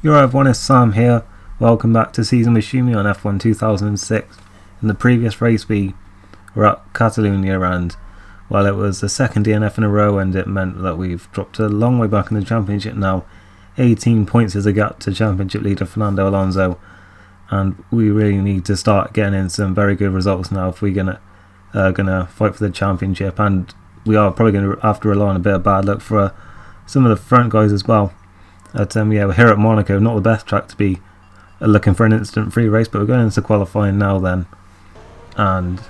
You're right, everyone, it's Sam here. Welcome back to Season with Schumi on F1 2006. In the previous race we were at Catalonia and, well, it was the second DNF in a row and it meant that we've dropped a long way back in the championship now. 18 points is a gap to championship leader Fernando Alonso, and we really need to start getting in some very good results now if we're gonna fight for the championship, and we are probably going to have to rely on a bit of bad luck for some of the front guys as well. We're here at Monaco, not the best track to be looking for an instant free race, but we're going into qualifying now then. And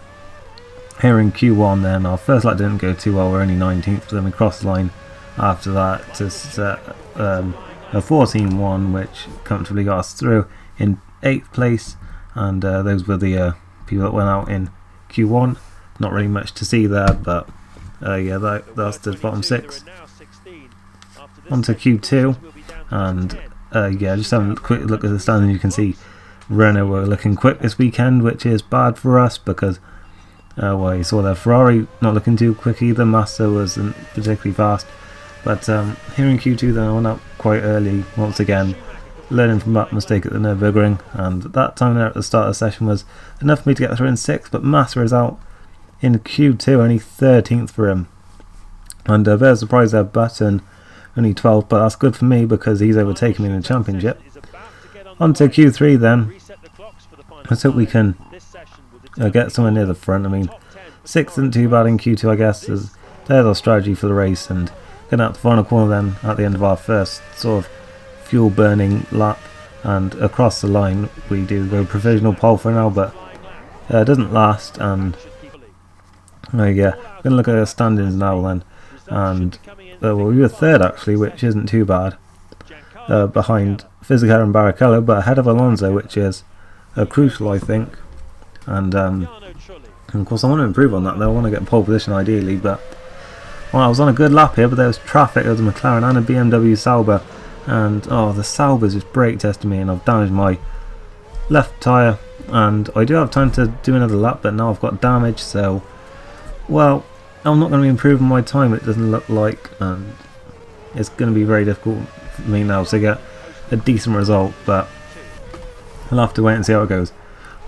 here in Q1 then, our first lap didn't go too well, we're only 19th, but then we crossed the line after that to set a 14-1, which comfortably got us through in 8th place, and those were the people that went out in Q1. Not really much to see there, but that's the bottom 6. On to Q2, and just having a quick look at the standings, you can see Renault were looking quick this weekend, which is bad for us because you saw their Ferrari not looking too quick either. Massa wasn't particularly fast, but here in Q2 then I went out quite early once again, learning from that mistake at the Nürburgring, and that time there at the start of the session was enough for me to get through in 6th, but Massa is out in Q2, only 13th for him, and a bit of surprise there, Button only 12th, but that's good for me because he's overtaken me in the championship. On to Q3 then. Let's hope we can get somewhere near the front. I mean, 6th isn't too bad in Q2, I guess. There's our strategy for the race, and getting out the final corner then at the end of our first sort of fuel burning lap, and across the line we do go provisional pole for now, but it doesn't last. And we're going to look at our standings now then, and we were 3rd actually, which isn't too bad, behind Fisichella and Barrichello, but ahead of Alonso, which is crucial, I think. And of course I want to improve on that though. I want to get pole position ideally, but I was on a good lap here, but there was traffic. There was a McLaren and a BMW Sauber, and the Sauber's just brake testing me, and I've damaged my left tyre, and I do have time to do another lap, but now I've got damage, so well, I'm not going to be improving my time, it doesn't look like, and it's going to be very difficult for me now to get a decent result, but I'll have to wait and see how it goes.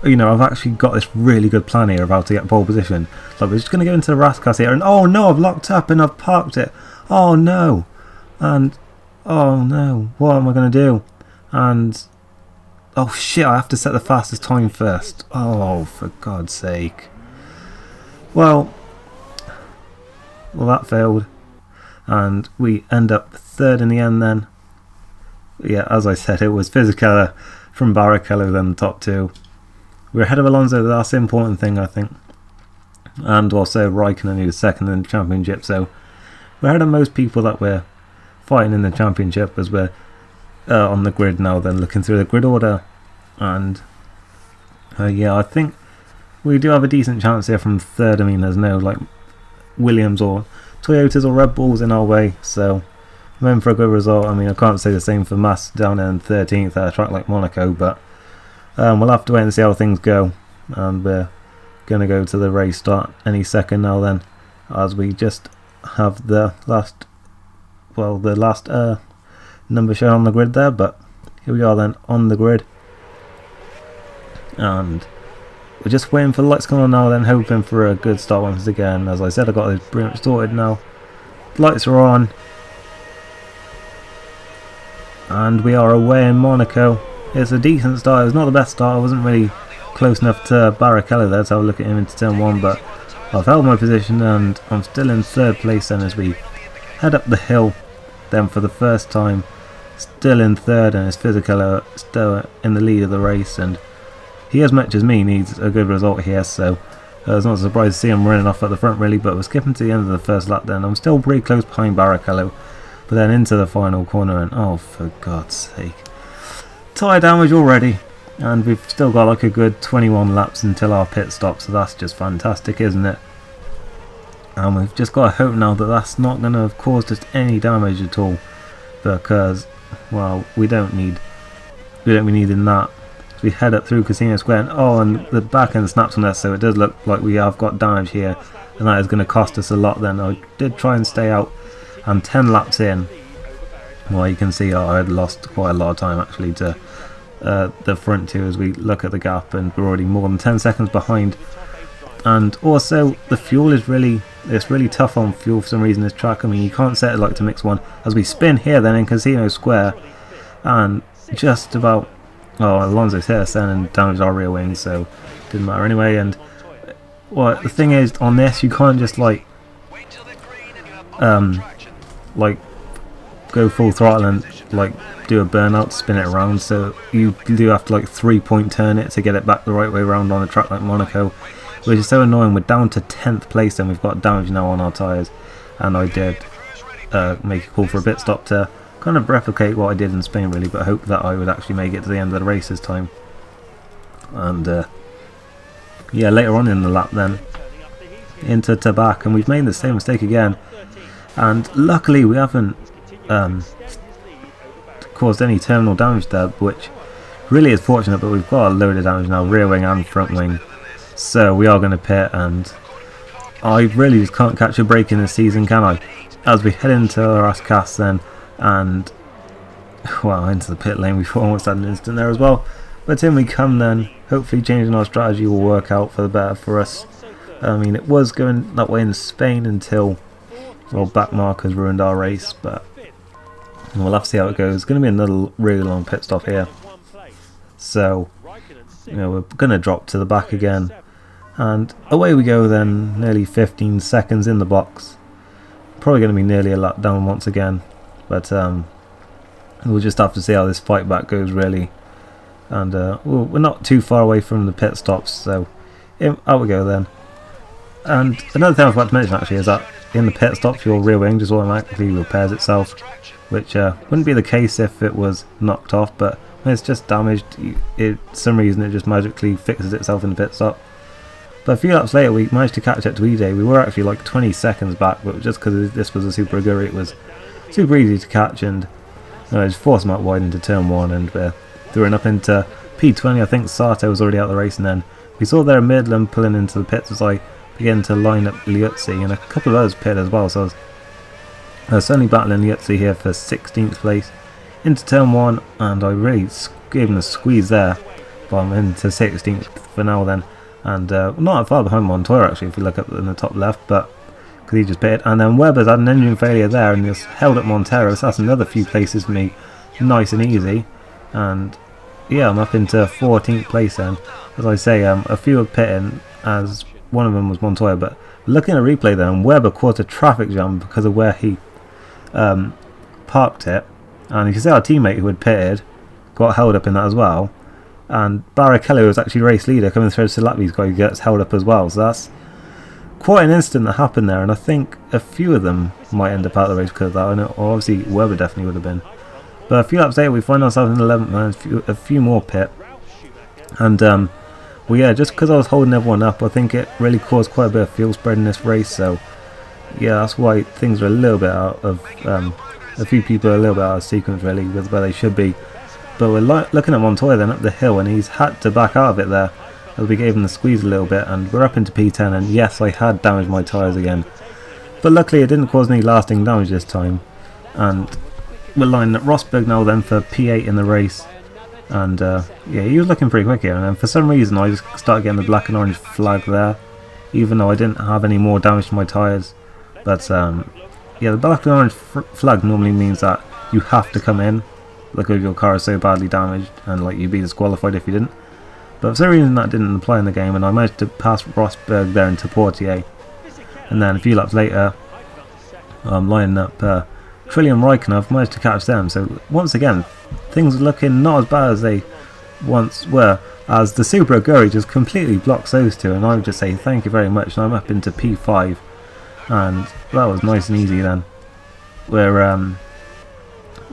I've actually got this really good plan here of how to get pole position. So we're just going to go into the Rascas here, and oh no, I've locked up and I've parked it. Oh no, and oh no, what am I going to do? And oh shit, I have to set the fastest time first. Oh, for God's sake. Well, that failed, and we end up 3rd in the end then. Yeah, as I said, it was Fisichella from Barrichello then the top 2. We're ahead of Alonso, that's the important thing, I think, and also Raikkonen, who was 2nd in the championship, so we're ahead of most people that we're fighting in the championship as we're on the grid now then, looking through the grid order. And I think we do have a decent chance here from 3rd. I mean, there's no like Williams or Toyotas or Red Bulls in our way, so I'm in for a good result. I mean, I can't say the same for Massa down in 13th at a track like Monaco, but we'll have to wait and see how things go, and we're going to go to the race start any second now then, as we just have the last number shown on the grid there. But here we are then on the grid, and we're just waiting for the lights to come on now then, hoping for a good start once again. As I said, I got this pretty much sorted now. The lights are on, and we are away in Monaco. It's a decent start. It was not the best start. I wasn't really close enough to Barrichello there to have a look at him into turn 1, but I've held my position and I'm still in 3rd place then as we head up the hill then for the first time. Still in 3rd, and it's Fisichella still in the lead of the race, and he, as much as me, needs a good result here, so I was not surprised to see him running off at the front really, but we're skipping to the end of the first lap then. I'm still pretty close behind Barrichello, but then into the final corner, and oh, for God's sake. Tyre damage already, and we've still got like a good 21 laps until our pit stop, so that's just fantastic, isn't it? And we've just got to hope now that that's not going to have caused us any damage at all, because, well, we don't be needing that. We head up through Casino Square, and the back end snaps on us, so it does look like we have got damage here, and that is going to cost us a lot then. I did try and stay out, I'm 10 laps in, Well, you can see I had lost quite a lot of time actually to the front two as we look at the gap, and we're already more than 10 seconds behind. And also the fuel is it's really tough on fuel for some reason, this track. I mean, you can't set it like to mix one. As we spin here then in Casino Square, and just about, oh, Alonso's hit us then and damaged our rear wing, so didn't matter anyway. And well, the thing is, on this you can't just like go full throttle and like do a burnout to spin it around, so you do have to like 3-point turn it to get it back the right way around on a track like Monaco, which is so annoying. We're down to 10th place and we've got damage now on our tyres, and I did make a call for a pit stop to kind of replicate what I did in Spain really, but hope that I would actually make it to the end of the race this time. And yeah, later on in the lap then into Tabac, and we've made the same mistake again, and luckily we haven't caused any terminal damage there, which really is fortunate, but we've got a load of damage now, rear wing and front wing, so we are going to pit. And I really just can't catch a break in this season, can I? As we head into our last cast then, and well, into the pit lane, we've almost had an instant there as well, but in we come then. Hopefully changing our strategy will work out for the better for us. I mean, it was going that way in Spain until, well, back markers ruined our race, but we'll have to see how it goes. It's going to be another really long pit stop here, so you know, we're going to drop to the back again, and away we go then. Nearly 15 seconds in the box, probably going to be nearly a lap down once again, but we'll just have to see how this fight back goes really. And we're not too far away from the pit stops, so out we go then. And another thing I forgot to mention actually is that in the pit stops your rear wing just automatically repairs itself, which wouldn't be the case if it was knocked off, but when it's just damaged, for some reason it just magically fixes itself in the pit stop. But a few laps later we managed to catch up to E-Day. We were actually like 20 seconds back, but just because this was a Super Aguri, it was super easy to catch, and just forced them out wide into turn 1, and we're throwing up into P20. I think Sato was already out of the race, and then we saw there Midland pulling into the pits as I began to line up Liuzzi, and a couple of others pit as well, so I was certainly battling Liuzzi here for 16th place into turn 1, and I really gave him a squeeze there, but I'm into 16th for now then, and not far behind Montoya actually if you look up in the top left, but because he just pitted. And then Webber's had an engine failure there and just held up Montero, so that's another few places for me, nice and easy. And yeah, I'm up into 14th place then. As I say, a few are pitting, as one of them was Montoya, but looking at a replay then, Webber caused a traffic jam because of where he parked it, and you can see our teammate who had pitted got held up in that as well, and Barrichello was actually race leader coming through Salapi's guy, who gets held up as well, so that's quite an incident that happened there, and I think a few of them might end up out of the race because of that. I know, obviously Webber definitely would have been. But a few laps later we find ourselves in 11th and a few more pit, and well, yeah, just because I was holding everyone up, I think it really caused quite a bit of fuel spread in this race, so yeah, that's why things are a little bit out of a few people are a little bit out of sequence really with where they should be. But we're looking at Montoya then up the hill, and he's had to back out of it there as we gave him the squeeze a little bit, and we're up into P10, and yes, I had damaged my tyres again, but luckily it didn't cause any lasting damage this time. And we're lining up Rosberg now then for P8 in the race, and yeah, he was looking pretty quick here, and then for some reason I just started getting the black and orange flag there, even though I didn't have any more damage to my tyres. But yeah, the black and orange flag normally means that you have to come in because your car is so badly damaged, and like you'd be disqualified if you didn't. But for some reason that didn't apply in the game, and I managed to pass Rosberg there into Portier. And then a few laps later I'm lining up Trillium Raikkonen. I've managed to catch them, so once again things are looking not as bad as they once were, as the Super Aguri just completely blocks those two, and I would just say thank you very much, and I'm up into P5, and that was nice and easy then. We're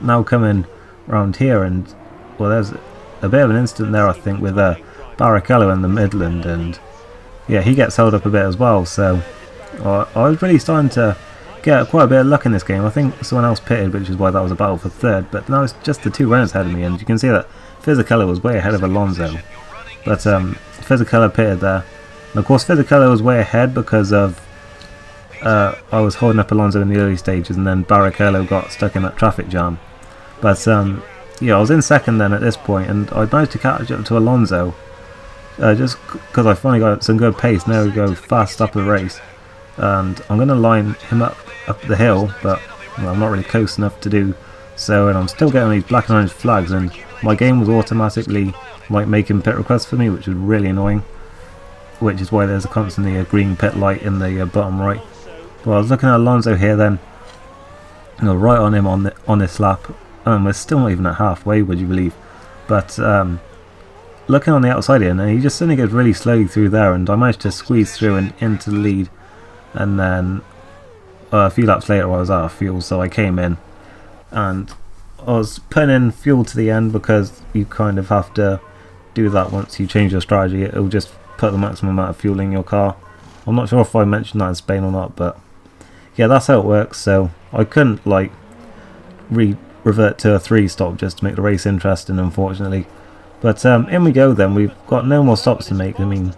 now coming around here, and well, there's a bit of an incident there I think with Barrichello in the Midland, and yeah, he gets held up a bit as well, so I was really starting to get quite a bit of luck in this game. I think someone else pitted, which is why that was a battle for third, but now it's just the two runners ahead of me, and you can see that Fisichella was way ahead of Alonso, but Fisichella pitted there, and of course Fisichella was way ahead because of I was holding up Alonso in the early stages, and then Barrichello got stuck in that traffic jam, But yeah, I was in second then at this point, and I managed to catch up to Alonso. Just because I finally got some good pace. Now we go fast up the race, and I'm going to line him up the hill, but well, I'm not really close enough to do so, and I'm still getting these black and orange flags, and my game was automatically like making pit requests for me, which was really annoying, which is why there's constantly a green pit light in the bottom right. But I was looking at Alonso here then, right on him on this lap, and we're still not even at halfway, would you believe? But looking on the outside here, and he just suddenly goes really slowly through there, and I managed to squeeze through and into the lead. And then a few laps later I was out of fuel, so I came in, and I was putting in fuel to the end, because you kind of have to do that once you change your strategy. It'll just put the maximum amount of fuel in your car. I'm not sure if I mentioned that in Spain or not, but yeah, that's how it works. So I couldn't like revert to a 3-stop just to make the race interesting, unfortunately. But in we go then. We've got no more stops to make. I mean,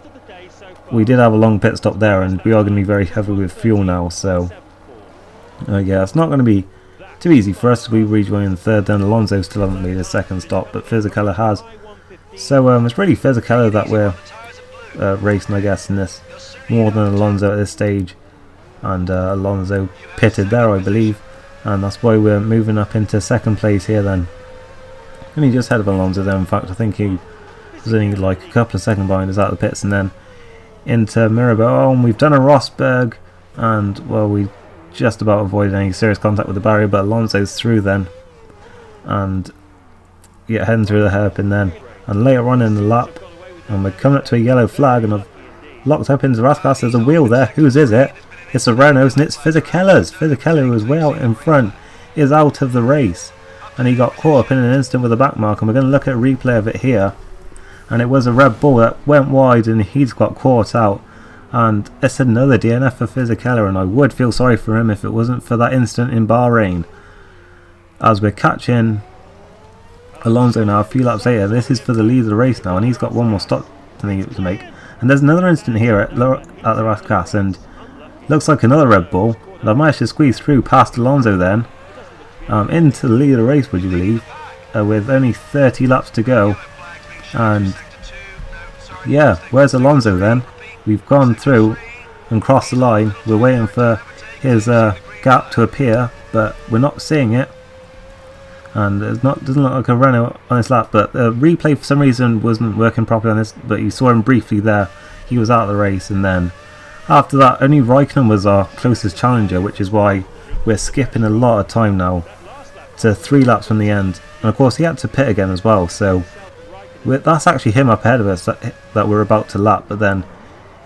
we did have a long pit stop there, and we are going to be very heavy with fuel now, so yeah, it's not going to be too easy for us. We rejoin third, then Alonso still hasn't made a second stop, but Fisichella has. So it's really Fisichella that we're racing, I guess, in this, more than Alonso at this stage. And Alonso pitted there, I believe, and that's why we're moving up into second place here then. And he just ahead of Alonso there. In fact, I think he was only like a couple of seconds behind us out of the pits, and then into Mirabel. Oh, and we've done a Rosberg, and well, we just about avoided any serious contact with the barrier, but Alonso's through then, and yeah, heading through the hairpin then. And later on in the lap, and we're coming up to a yellow flag, and I've locked up into Rascas. There's a wheel there. Whose is it? It's a Renault's, and it's Fisichella's. Fisichella, who was way out in front, is out of the race, and he got caught up in an instant with a back mark, and we're going to look at a replay of it here. And it was a Red Bull that went wide, and he's got caught out, and it's another DNF for Fisichella, and I would feel sorry for him if it wasn't for that instant in Bahrain. As we're catching Alonso now a few laps later, this is for the lead of the race now, and he's got one more stop to make. And there's another instant here at the Rascas, and looks like another Red Bull, and I managed to squeeze through past Alonso then, into the lead of the race, would you believe, with only 30 laps to go. And yeah, where's Alonso then? We've gone through and crossed the line. We're waiting for his gap to appear, but we're not seeing it. And it doesn't look like a Renault on this lap, but the replay for some reason wasn't working properly on this, but you saw him briefly there. He was out of the race, and then after that only Raikkonen was our closest challenger, which is why we're skipping a lot of time now to 3 laps from the end. And of course he had to pit again as well, so that's actually him up ahead of us that we're about to lap. But then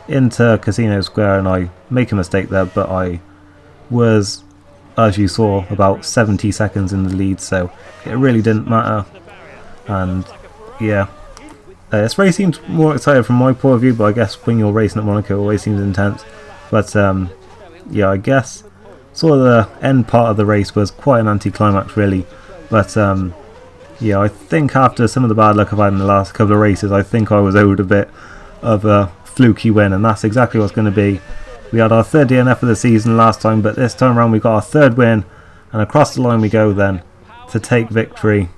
into Casino Square, and I make a mistake there, but I was, as you saw, about 70 seconds in the lead, so it really didn't matter. And yeah, this race seems more exciting from my point of view, but I guess when you're racing at Monaco it always seems intense. But yeah, I guess sort of the end part of the race was quite an anticlimax really. But yeah, I think after some of the bad luck I've had in the last couple of races, I think I was owed a bit of a fluky win, and that's exactly what's going to be. We had our third DNF of the season last time, but this time around we got our third win, and across the line we go then to take victory.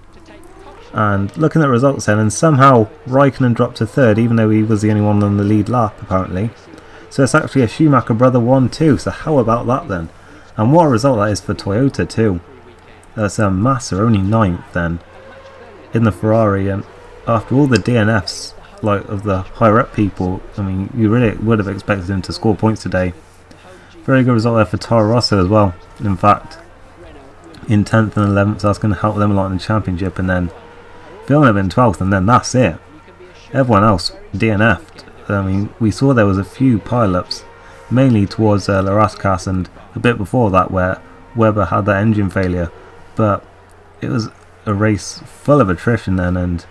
And looking at the results then, and somehow Raikkonen dropped to third, even though he was the only one on the lead lap apparently. So it's actually a Schumacher brother 1-2, so how about that then? And what a result that is for Toyota too. That's Massa only 9th then in the Ferrari, and after all the DNFs like of the higher up people, I mean, you really would have expected him to score points today. Very good result there for Toro Rosso as well. In fact, in 10th and 11th, so that's going to help them a lot in the championship. And then Villeneuve in 12th, and then that's it. Everyone else DNF'd. I mean, we saw there was a few pile-ups, mainly towards La Rascas and a bit before that where Webber had that engine failure. But it was a race full of attrition then, and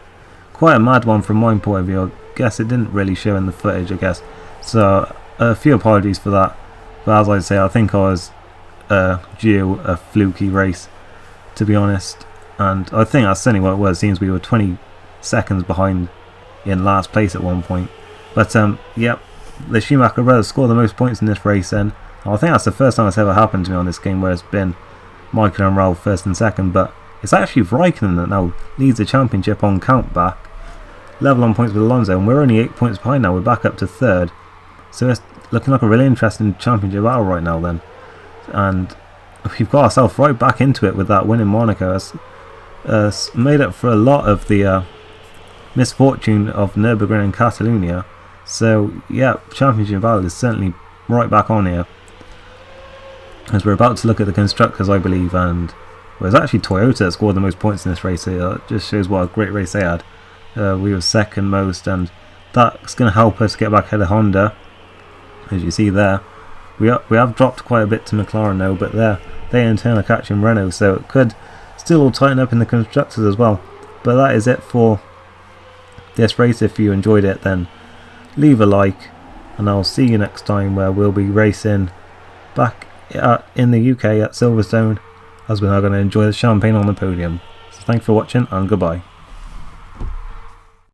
quite a mad one from my point of view. I guess it didn't really show in the footage, I guess. So a few apologies for that. But as I say, I think I was due a fluky race, to be honest. And I think that's certainly what it was. It seems we were 20 seconds behind in last place at one point. But yep, the Schumacher brothers scored the most points in this race then. I think that's the first time it's ever happened to me on this game, where it's been Michael and Ralph first and second. But It's actually Raikkonen that now leads the championship on countback, level on points with Alonso, and we're only 8 points behind now. We're back up to third, so it's looking like a really interesting championship battle right now then. And we've got ourselves right back into it with that win in Monaco. It's made up for a lot of the misfortune of Nürburgring and Catalonia. So yeah, championship battle is certainly right back on here, as we're about to look at the constructors, I believe, and it was actually Toyota that scored the most points in this race here. It just shows what a great race they had. We were second most, and that's going to help us get back ahead of Honda, as you see there. We have dropped quite a bit to McLaren though, but they in turn are catching Renault, so it could still all tighten up in the constructors as well. But that is it for this race. If you enjoyed it, then leave a like, and I'll see you next time, where we'll be racing back in the UK at Silverstone, as we're now going to enjoy the champagne on the podium. So thanks for watching, and goodbye.